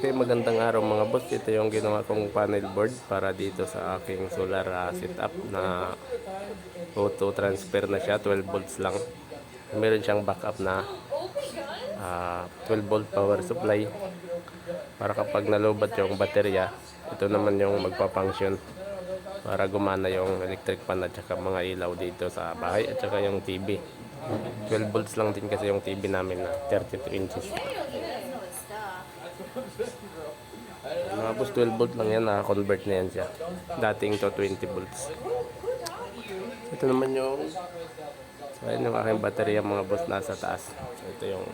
Okay, magandang araw mga boss. Ito yung ginawa kong panel board para dito sa aking solar setup na auto transfer na siya, 12 volts lang. Meron siyang backup na 12 volt power supply para kapag nalobat yung baterya, ito naman yung magpa-function para gumana yung electric fan at saka mga ilaw dito sa bahay at saka yung TV. 12 volts lang din kasi yung TV namin na 32 inches. Mga boss, 12 volt lang yan, naka-convert na yan siya. Dating to 20 volts. Ito naman yung aking baterya mga boss, nasa taas. So ito yung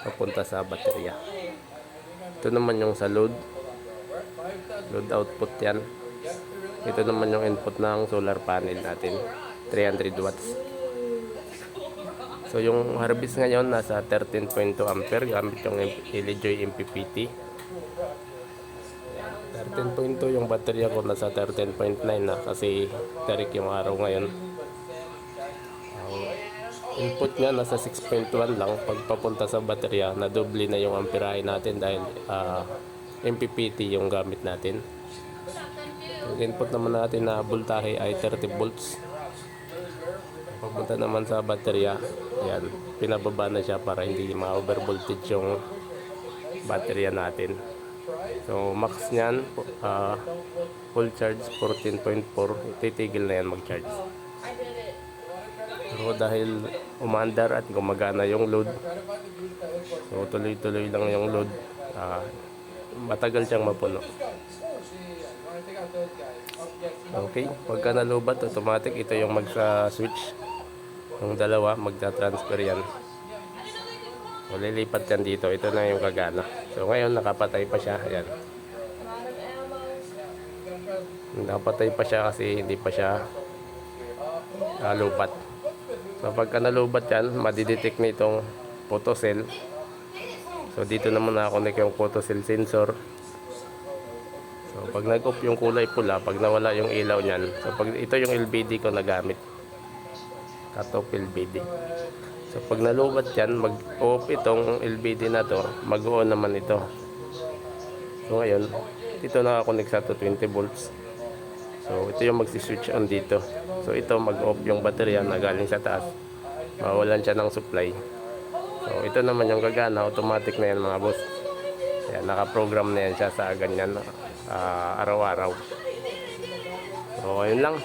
papunta sa baterya. Ito naman yung sa load output yan. Ito naman yung input ng solar panel natin, 300 watts. So yung harvest ngayon nasa 13.2 ampere gamit yung Elejoy MPPT. 13.2 yung baterya ko, nasa 13.9 na kasi tarik yung araw ngayon. Input niya nasa 6.1 lang. Pagpapunta sa baterya, na doble na yung amperahe natin dahil MPPT yung gamit natin. Yung input naman natin na voltahe ay 30 volts. Papunta naman sa baterya, ayan, pinababa na siya para hindi ma-over voltage yung baterya natin. So max niyan, full charge 14.4, titigil na yan mag-charge. Pero dahil umandar at gumagana yung load, so tuloy-tuloy lang yung load, matagal siyang mapuno. Okay, pagka nalubat, automatic ito yung magsa-switch. Yung dalawa, magta-transfer yan. So lilipat yan dito, ito na yung kagana. So ngayon nakapatay pa siya, ayan. Nakapatay pa siya kasi hindi pa siya lupat. So pagka nalubat yan, madidetect nitong photocell. So dito naman nakakonect yung photocell sensor. So pag nag-off yung kulay pula, pag nawala yung ilaw niyan, so pag ito yung LBD ko na gamit, cut-off LBD. So pag nalubat yan, mag-off itong LBD na to, mag-on naman ito. So ngayon, dito nakakonect sa 20 volts. So ito yung magsi-switch on dito. So ito mag-off yung baterya na galing sa taas, mawalan siya ng supply. So ito naman yung gagana, automatic na yan mga boss. Ayan, naka-program na yan siya sa ganyan araw-araw. So ayun lang.